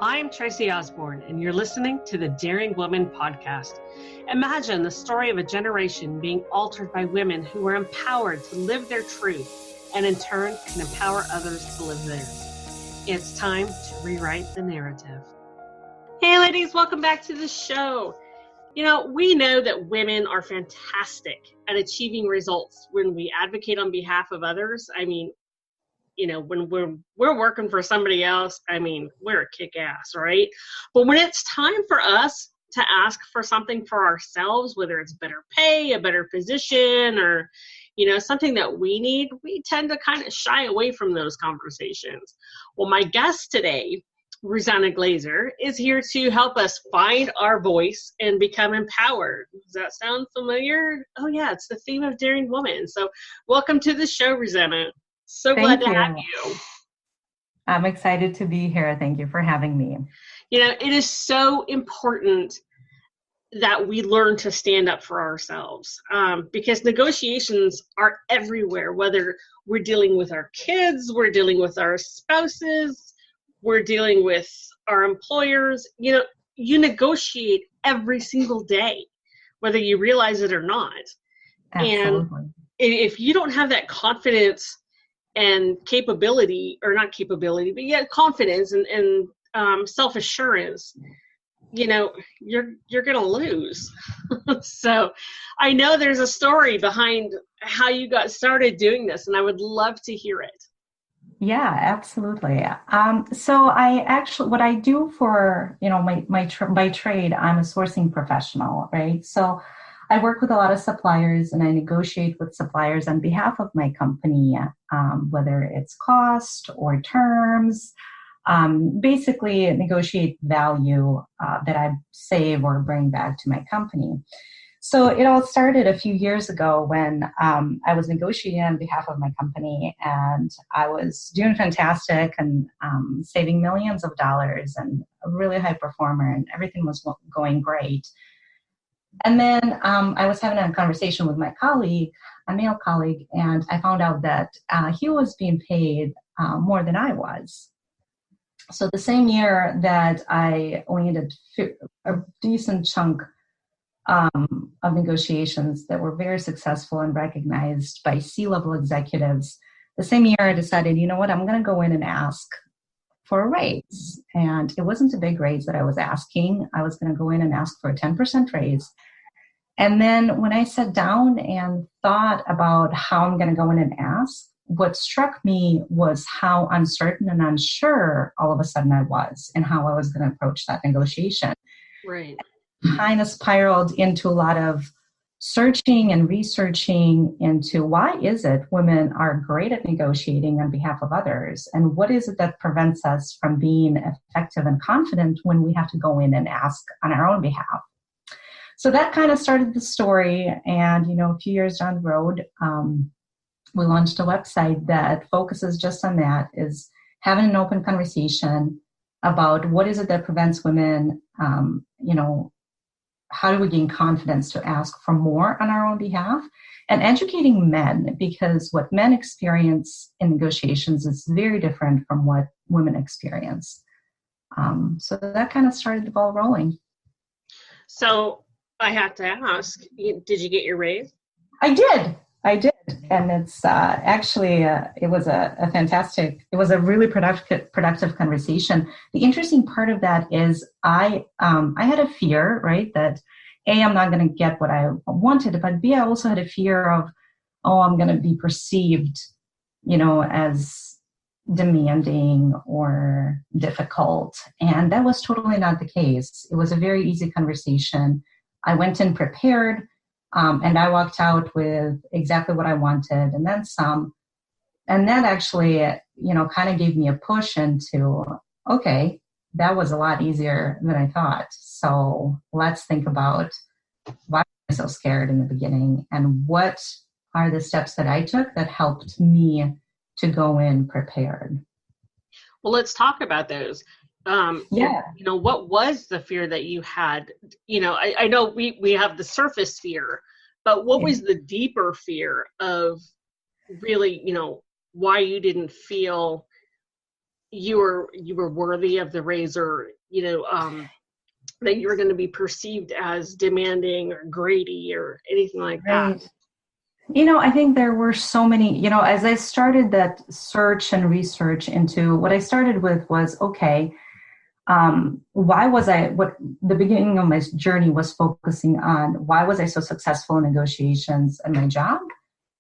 I'm Tracy Osborne, and you're listening to the Daring Woman podcast. Imagine the story of a generation being altered by women who were empowered to live their truth and in turn can empower others to live theirs. It's time to rewrite the narrative. Hey ladies, welcome back to the show. You know, we know that women are fantastic at achieving results when we advocate on behalf of others. I mean, you know, when we're working for somebody else, I mean, we're a kick-ass, right? But when it's time for us to ask for something for ourselves, whether it's better pay, a better position, or, you know, something that we need, we tend to kind of shy away from those conversations. Well, my guest today, Ruzana Glaeser, is here to help us find our voice and become empowered. Does that sound familiar? Oh yeah, it's the theme of Daring Woman. So welcome to the show, Ruzana. So glad to have you. I'm excited to be here. Thank you for having me. You know, it is so important that we learn to stand up for ourselves because negotiations are everywhere, whether we're dealing with our kids, we're dealing with our spouses, we're dealing with our employers. You know, you negotiate every single day, whether you realize it or not. Absolutely. And if you don't have that confidence and capability, or not capability, but yet confidence and self-assurance, you know, you're going to lose. So I know there's a story behind how you got started doing this, and I would love to hear it. Yeah, absolutely. So I actually, what I do for, you know, my trade, I'm a sourcing professional, right? So I work with a lot of suppliers and I negotiate with suppliers on behalf of my company, whether it's cost or terms, basically negotiate value that I save or bring back to my company. So it all started a few years ago when I was negotiating on behalf of my company and I was doing fantastic and saving millions of dollars and a really high performer and everything was going great. And then I was having a conversation with my colleague, a male colleague, and I found out that he was being paid more than I was. So the same year that I landed a decent chunk of negotiations that were very successful and recognized by C-level executives, the same year I decided, you know what, I'm going to go in and ask for a raise. And it wasn't a big raise that I was asking. I was going to go in and ask for a 10% raise. And then when I sat down and thought about how I'm going to go in and ask, what struck me was how uncertain and unsure all of a sudden I was and how I was going to approach that negotiation. Right. Kind of spiraled into a lot of searching and researching into why is it women are great at negotiating on behalf of others, and what is it that prevents us from being effective and confident when we have to go in and ask on our own behalf. So that kind of started the story, and you know, a few years down the road, we launched a website that focuses just on that, is having an open conversation about what is it that prevents women, you know, how do we gain confidence to ask for more on our own behalf, and educating men, because what men experience in negotiations is very different from what women experience. So that kind of started the ball rolling. So I have to ask, did you get your raise? I did. And it's actually, it was a fantastic, it was a really productive conversation. The interesting part of that is I had a fear, right, that A, I'm not going to get what I wanted, but B, I also had a fear of, I'm going to be perceived, you know, as demanding or difficult. And that was totally not the case. It was a very easy conversation. I went in prepared. And I walked out with exactly what I wanted and then some. And that actually, you know, kind of gave me a push into, okay, that was a lot easier than I thought. So let's think about why was I so scared in the beginning and what are the steps that I took that helped me to go in prepared. Well, let's talk about those. You know, what was the fear that you had? You know, I know we have the surface fear, but what was the deeper fear of really, you know, why you didn't feel you were worthy of the raise, or that you were going to be perceived as demanding or greedy or anything like that. Right. I think there were so many, as I started that search and research into what I started with was, okay, why was what the beginning of my journey was focusing on, why was I so successful in negotiations in my job?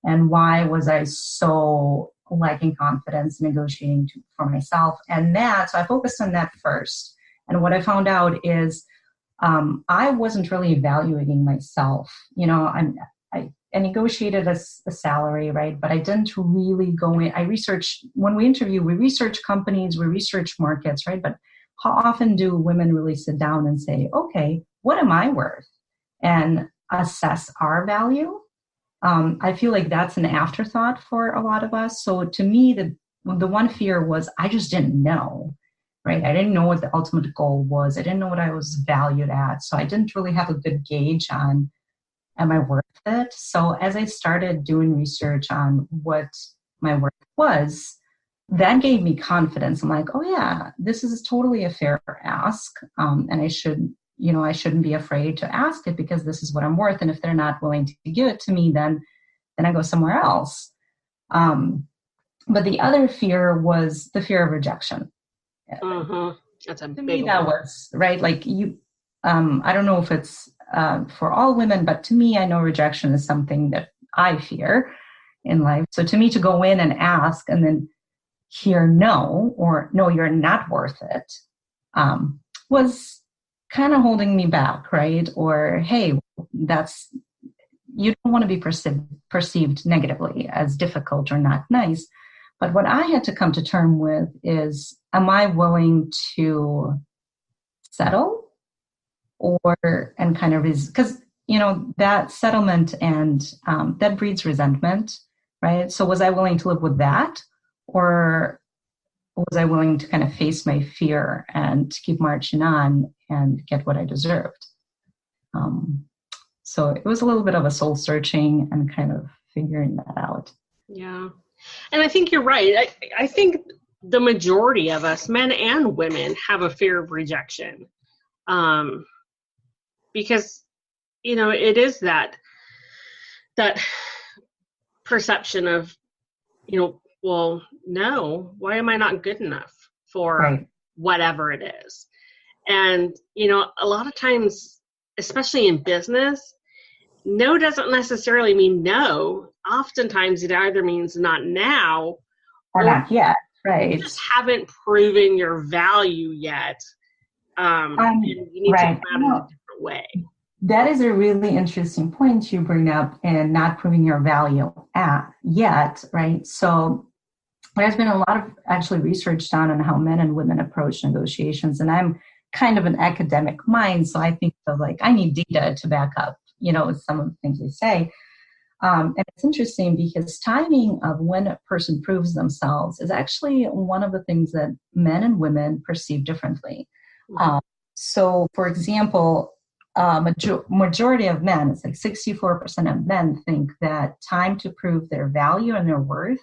And why was I so lacking confidence negotiating for myself? So I focused on that first. And what I found out is I wasn't really evaluating myself. I negotiated a salary, right? But I didn't really go in. When we interview, we research companies, we research markets, right? But how often do women really sit down and say, okay, what am I worth? And assess our value? I feel like that's an afterthought for a lot of us. So to me, the one fear was I just didn't know, right? I didn't know what the ultimate goal was. I didn't know what I was valued at. So I didn't really have a good gauge on, am I worth it? So as I started doing research on what my worth was, that gave me confidence. I'm like, oh yeah, this is totally a fair ask. And I shouldn't be afraid to ask it because this is what I'm worth. And if they're not willing to give it to me, then I go somewhere else. But the other fear was the fear of rejection. Mm-hmm. That's a To big me, one. that was right. Like I don't know if it's for all women, but to me, I know rejection is something that I fear in life. So to me, to go in and ask and then hear no, or no, you're not worth it, was kind of holding me back, right? Or, hey, you don't want to be perceived negatively as difficult or not nice. But what I had to come to term with is, am I willing to settle and kind of, because, that settlement and that breeds resentment, right? So was I willing to live with that? Or was I willing to kind of face my fear and keep marching on and get what I deserved? So it was a little bit of a soul searching and kind of figuring that out. Yeah. And I think you're right. I think the majority of us, men and women, have a fear of rejection. Because, it is that perception of, well, no, why am I not good enough for Right. whatever it is? And, a lot of times, especially in business, no doesn't necessarily mean no. Oftentimes it either means not now Or not yet, right? you just haven't proven your value yet. And you need to Right. come at it a different way. That is a really interesting point you bring up, and not proving your value yet, right? So there's been a lot of actually research done on how men and women approach negotiations, and I'm kind of an academic mind, so I think of like, I need data to back up, some of the things they say. And it's interesting because timing of when a person proves themselves is actually one of the things that men and women perceive differently. Mm-hmm. So, for example, majority of men, it's like 64% of men think that time to prove their value and their worth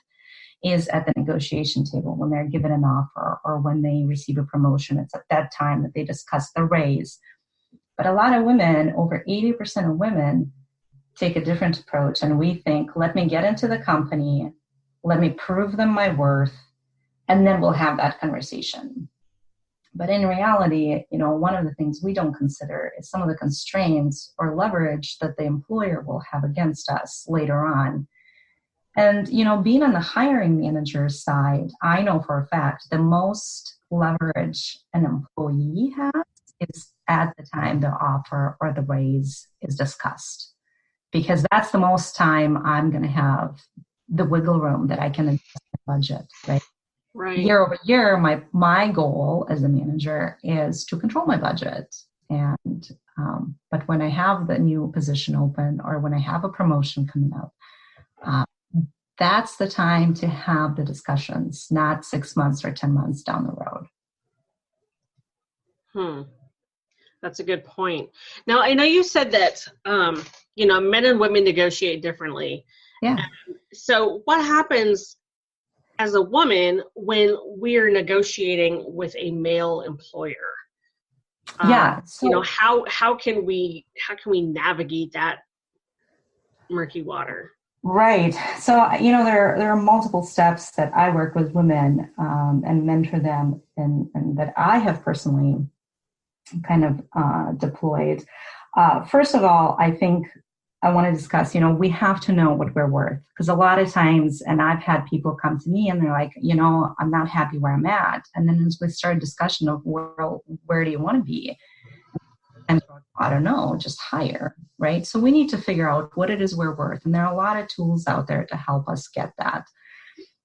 is at the negotiation table when they're given an offer or when they receive a promotion. It's at that time that they discuss the raise. But a lot of women, over 80% of women, take a different approach, and we think, let me get into the company, let me prove them my worth, and then we'll have that conversation. But in reality, one of the things we don't consider is some of the constraints or leverage that the employer will have against us later on. And, being on the hiring manager side, I know for a fact the most leverage an employee has is at the time the offer or the raise is discussed. Because that's the most time I'm going to have the wiggle room that I can adjust my budget, right? Right. Year over year, my goal as a manager is to control my budget. And but when I have the new position open or when I have a promotion coming up, that's the time to have the discussions, not 6 months or 10 months down the road. That's a good point. Now, I know you said that, men and women negotiate differently. Yeah. So what happens as a woman when we're negotiating with a male employer? Yeah. How can we navigate that murky water? Right. So, there are multiple steps that I work with women and mentor them, and that I have personally kind of deployed. First of all, I think I want to discuss, we have to know what we're worth, because a lot of times, and I've had people come to me and they're like, I'm not happy where I'm at. And then as we start a discussion of, well, where do you want to be? And I don't know, just higher, right? So we need to figure out what it is we're worth. And there are a lot of tools out there to help us get that.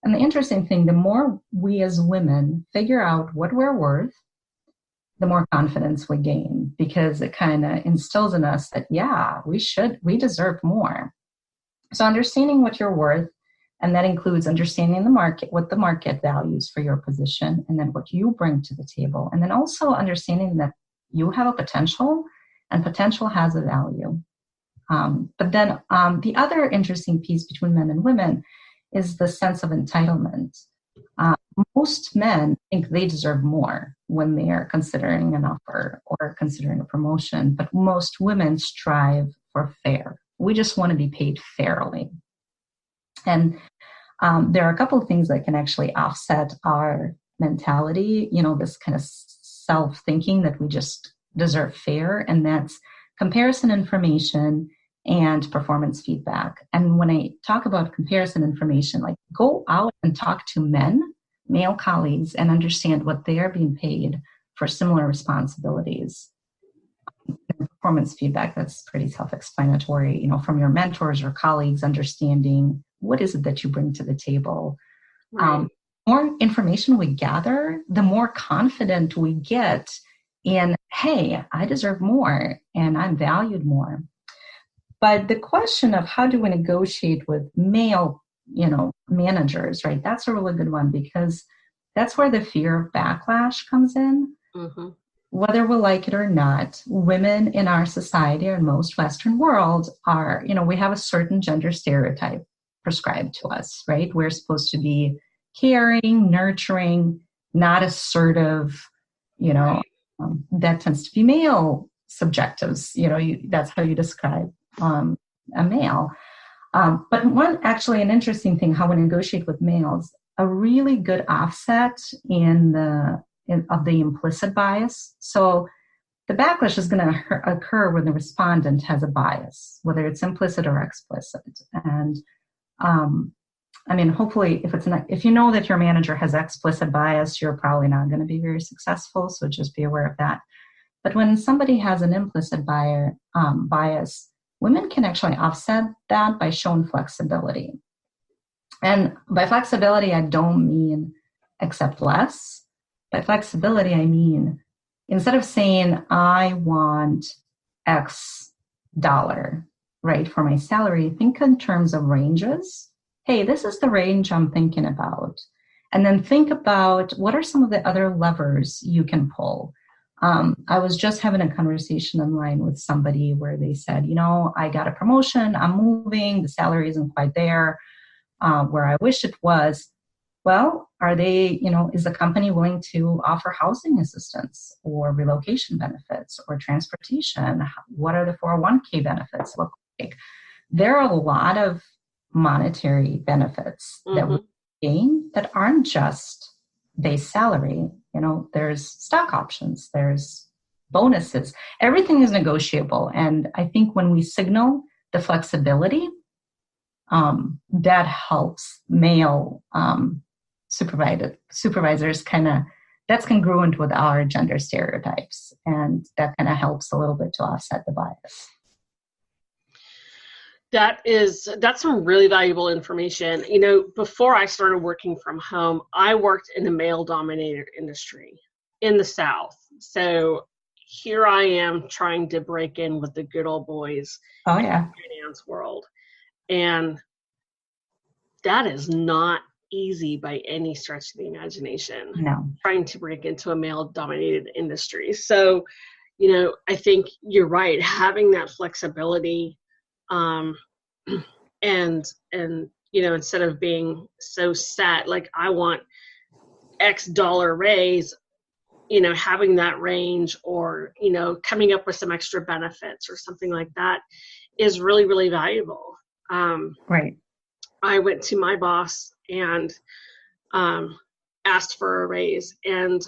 And the interesting thing, the more we as women figure out what we're worth, the more confidence we gain, because it kind of instills in us that, yeah, we deserve more. So understanding what you're worth, and that includes understanding the market, what the market values for your position, and then what you bring to the table. And then also understanding that you have a potential, and potential has a value. But then the other interesting piece between men and women is the sense of entitlement. Most men think they deserve more when they are considering an offer or considering a promotion, but most women strive for fair. We just want to be paid fairly. And there are a couple of things that can actually offset our mentality, this kind of self-thinking that we just deserve fair, and that's comparison information and performance feedback. And when I talk about comparison information, like go out and talk to male colleagues, and understand what they are being paid for similar responsibilities. And performance feedback, that's pretty self-explanatory, from your mentors or colleagues, understanding what is it that you bring to the table. Right. More information we gather, the more confident we get in, hey, I deserve more and I'm valued more. But the question of how do we negotiate with male managers, right? That's a really good one, because that's where the fear of backlash comes in. Mm-hmm. Whether we like it or not, women in our society or in most Western world are, we have a certain gender stereotype prescribed to us, right? We're supposed to be caring, nurturing, not assertive, Right. That tends to be male subjectives. That's how you describe a male. But an interesting thing, how we negotiate with males, a really good offset of the implicit bias. So the backlash is going to occur when the respondent has a bias, whether it's implicit or explicit. And hopefully, if you know that your manager has explicit bias, you're probably not going to be very successful. So just be aware of that. But when somebody has an implicit bias, women can actually offset that by showing flexibility. And by flexibility, I don't mean accept less. By flexibility, I mean, instead of saying, I want X dollar, right, for my salary, think in terms of ranges. Hey, this is the range I'm thinking about. And then think about what are some of the other levers you can pull. I was just having a conversation online with somebody where they said, I got a promotion, I'm moving, the salary isn't quite there where I wish it was. Well, is the company willing to offer housing assistance or relocation benefits or transportation? What are the 401k benefits look like? There are a lot of monetary benefits that we gain that aren't just base salary. There's stock options, there's bonuses. Everything is negotiable. And I think when we signal the flexibility, that helps male supervisors that's congruent with our gender stereotypes. And that kind of helps a little bit to offset the bias. That's some really valuable information. Before I started working from home, I worked in a male-dominated industry in the South. So here I am trying to break in with the good old boys in the finance world. And that is not easy by any stretch of the imagination. No. Trying to break into a male-dominated industry. So, I think you're right. Having that flexibility, and instead of being so set, like I want X dollar raise, having that range, or, coming up with some extra benefits or something like that is really, really valuable. Right. I went to my boss and asked for a raise, and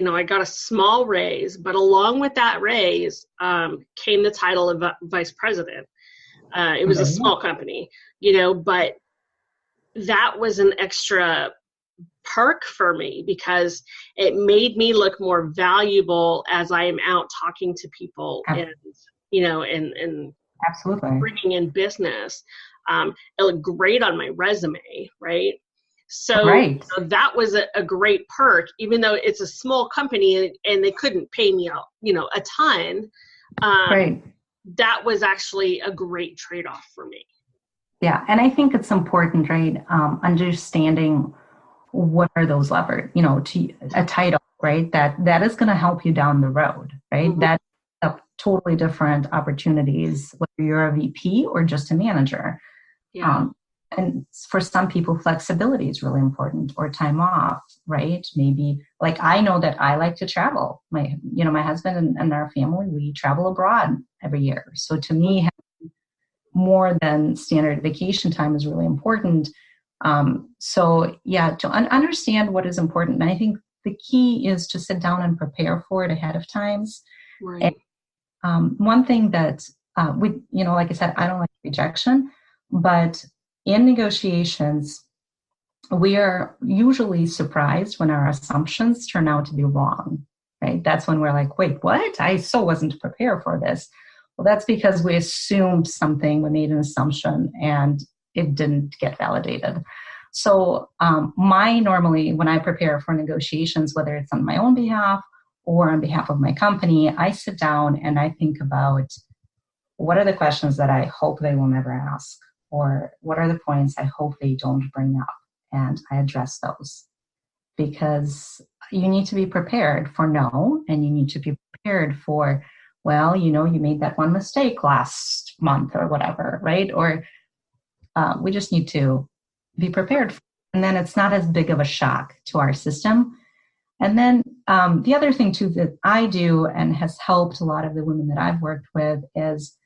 I got a small raise, but along with that raise came the title of vice president. It was a small company, but that was an extra perk for me because it made me look more valuable as I am out talking to people and Absolutely. bringing in business. It looked great on my resume, right? So, right. That was a great perk, even though it's a small company and they couldn't pay me, a ton. Right. That was actually a great trade-off for me. Yeah, and I think it's important, right? Understanding what are those levers, to a title, right? That is going to help you down the road, right? Mm-hmm. That's totally different opportunities, whether you're a VP or just a manager. Yeah. And for some people, flexibility is really important, or time off, right? Maybe, like, I know that I like to travel. My husband and our family, we travel abroad every year. So to me, having more than standard vacation time is really important. To understand what is important. And I think the key is to sit down and prepare for it ahead of times. Right. And one thing that like I said, I don't like rejection, but in negotiations, we are usually surprised when our assumptions turn out to be wrong, right? That's when we're like, wait, what? I so wasn't prepared for this. Well, that's because we assumed something, we made an assumption, and it didn't get validated. So normally, when I prepare for negotiations, whether it's on my own behalf or on behalf of my company, I sit down and I think about what are the questions that I hope they will never ask, or what are the points I hope they don't bring up, and I address those. Because you need to be prepared for no, and you need to be prepared for, well, you made that one mistake last month or whatever, right? Or we just need to be prepared. And then it's not as big of a shock to our system. And then the other thing too that I do and has helped a lot of the women that I've worked with is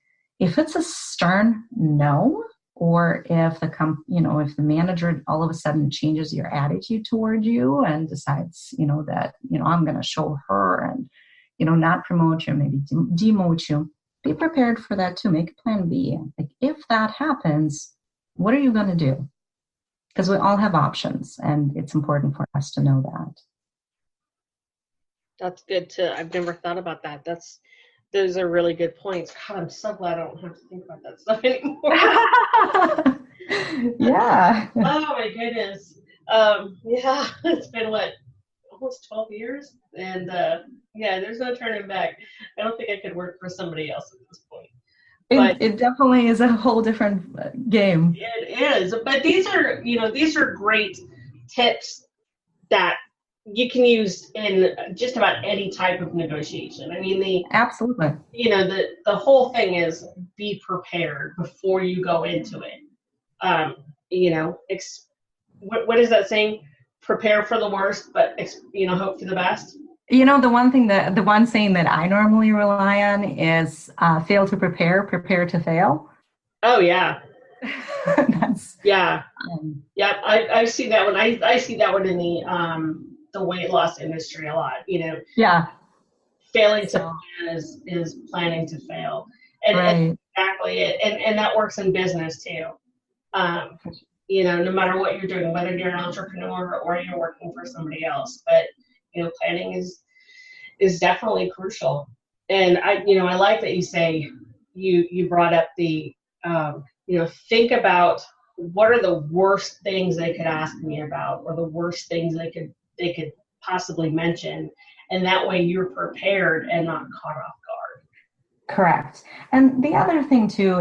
if it's a stern no, or if if the manager all of a sudden changes your attitude toward you and decides, that, I'm going to show her and, not promote you, maybe demote you, be prepared for that too. Make a plan B. Like, if that happens, what are you going to do? Because we all have options, and it's important for us to know that. That's good too. I've never thought about that. Those are really good points. God, I'm so glad I don't have to think about that stuff anymore. Yeah. Oh my goodness. Yeah, it's been almost 12 years, and there's no turning back. I don't think I could work for somebody else at this point. But it definitely is a whole different game. It is, but these are great tips that you can use in just about any type of negotiation. I mean, absolutely. The whole thing is be prepared before you go into it. What is that saying? Prepare for the worst, but hope for the best. The one saying that I normally rely on is fail to prepare, prepare to fail. Oh yeah. That's yeah. I see that one. I see that one in the weight loss industry a lot. Yeah. Failing to plan is planning to fail, and right. Exactly it. And that works in business too. No matter what you're doing, whether you're an entrepreneur or you're working for somebody else, but planning is definitely crucial. And I like that you say you brought up the think about what are the worst things they could ask me about, or the worst things they could possibly mention, and that way you're prepared and not caught off guard. Correct. And the other thing too,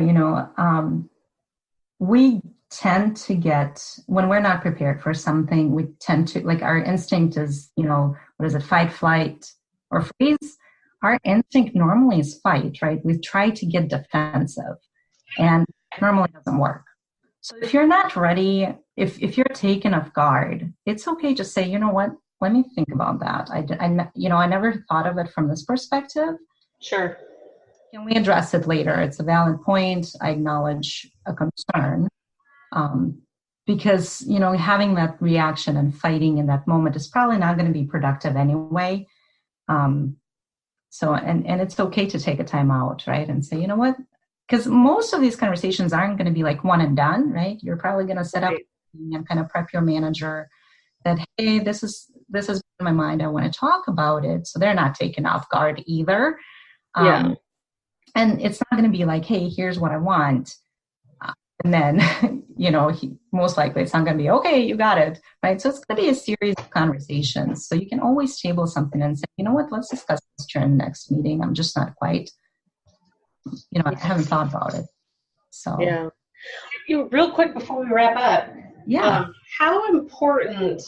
we tend to get, when we're not prepared for something, we tend to, like, our instinct is, fight, flight, or freeze. Our instinct normally is fight, right? We try to get defensive, and it normally doesn't work. So if you're not ready, if you're taken off guard, it's okay to say, you know what, let me think about that. I never thought of it from this perspective. Sure. Can we address it later? It's a valid point. I acknowledge a concern. Because, having that reaction and fighting in that moment is probably not going to be productive anyway. And it's okay to take a time out, right? And say, you know what? Because most of these conversations aren't going to be like one and done, right? You're probably going to set up and kind of prep your manager that, hey, this is in my mind. I want to talk about it. So they're not taken off guard either. Yeah. And it's not going to be like, hey, here's what I want. And then, most likely it's not going to be, okay, you got it, right? So it's going to be a series of conversations. So you can always table something and say, you know what, let's discuss this during the next meeting. I'm just not quite, I haven't thought about it. So. Yeah. Real quick before we wrap up. Yeah. How important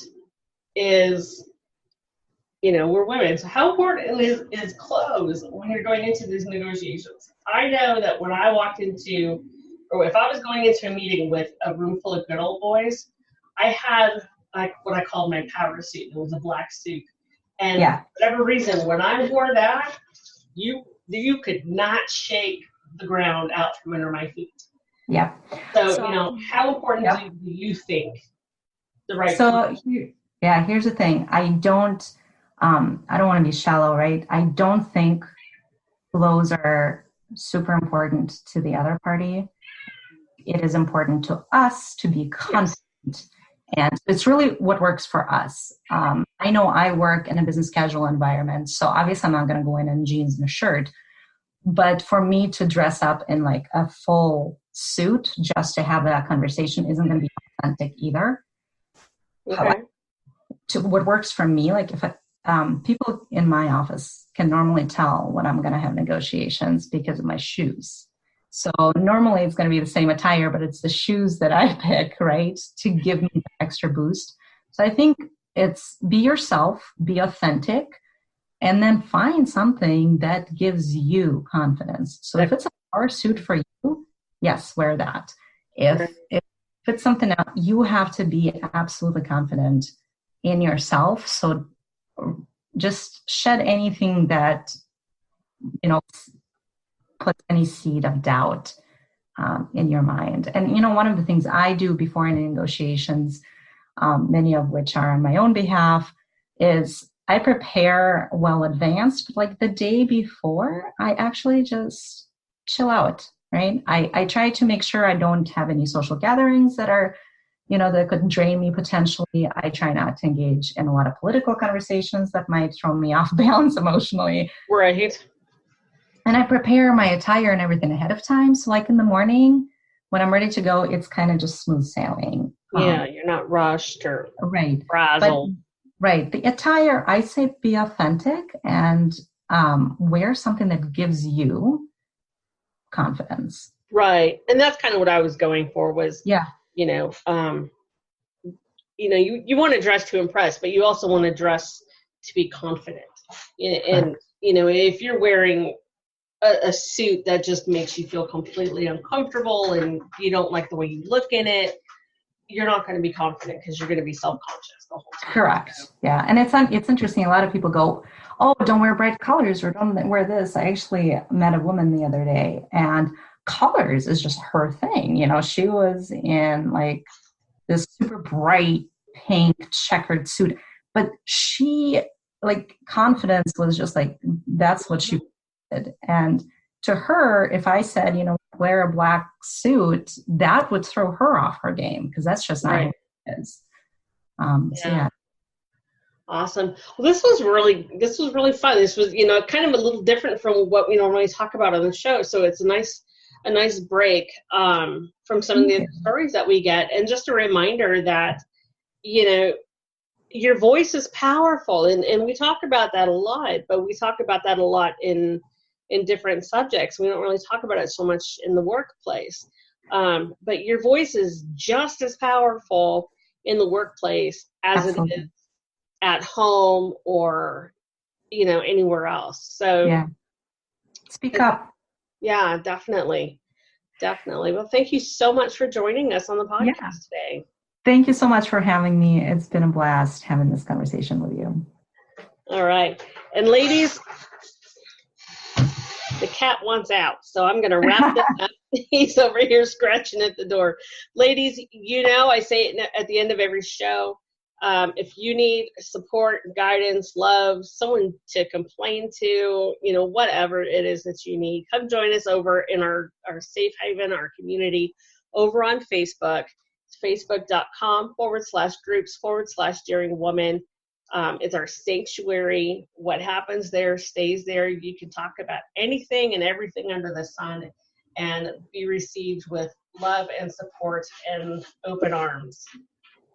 is, we're women, so how important is clothes when you're going into these negotiations? I know that when I walked into, or if I was going into a meeting with a room full of good old boys, I had like what I called my power suit. It was a black suit. And for whatever reason, when I wore that, you could not shake the ground out from under my feet. Yeah. So how important do you think the right here's the thing. I don't want to be shallow, right? I don't think clothes are super important to the other party. It is important to us to be confident. Yes. And it's really what works for us. I know I work in a business casual environment, so obviously I'm not going to go in jeans and a shirt. But for me to dress up in like a full suit just to have that conversation isn't going to be authentic either. Okay. However, what works for me, like if people in my office can normally tell when I'm going to have negotiations because of my shoes. So normally it's going to be the same attire, but it's the shoes that I pick, right, to give me the extra boost. So I think it's be yourself, be authentic, and then find something that gives you confidence. So if it's a power suit for you, yes, wear that. If it's something else, you have to be absolutely confident in yourself. So just shed anything that, puts any seed of doubt in your mind. And, one of the things I do before any negotiations, many of which are on my own behalf, is I prepare well advanced, but like the day before, I actually just chill out, right? I try to make sure I don't have any social gatherings that are, that could drain me potentially. I try not to engage in a lot of political conversations that might throw me off balance emotionally. Right. And I prepare my attire and everything ahead of time. So like in the morning, when I'm ready to go, it's kind of just smooth sailing. Yeah, you're not rushed or frazzled. Right. The attire, I say be authentic and wear something that gives you confidence. Right. And that's kind of what I was going for was, you want to dress to impress, but you also want to dress to be confident. And, if you're wearing a suit that just makes you feel completely uncomfortable and you don't like the way you look in it, you're not going to be confident because you're going to be self-conscious the whole time. Correct. Yeah. And it's interesting. A lot of people go, oh, don't wear bright colors or don't wear this. I actually met a woman the other day and colors is just her thing. She was in like this super bright pink checkered suit, but she like confidence was just like, that's what she did. And to her, if I said, wear a black suit, that would throw her off her game because that's just not who it is. So yeah. Awesome. Well, this was really fun. This was, kind of a little different from what we normally talk about on the show. So it's a nice break from some of the stories that we get. And just a reminder that, your voice is powerful. And we talk about that a lot, but we talk about that a lot in different subjects. We don't really talk about it so much in the workplace. But your voice is just as powerful in the workplace as it is at home or, anywhere else. So speak up. Yeah, definitely. Definitely. Well, thank you so much for joining us on the Yeah. podcast today. Thank you so much for having me. It's been a blast having this conversation with you. All right. And ladies, the cat wants out, so I'm going to wrap this up. He's over here scratching at the door. Ladies, I say it at the end of every show. If you need support, guidance, love, someone to complain to, whatever it is that you need, come join us over in our safe haven, our community over on Facebook. It's facebook.com/groups/daring woman. It's our sanctuary. What happens there stays there. You can talk about anything and everything under the sun and be received with love and support and open arms.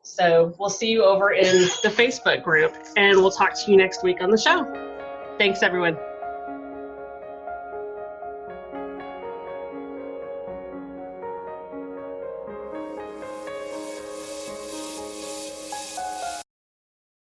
So we'll see you over in the Facebook group, and we'll talk to you next week on the show. Thanks, everyone.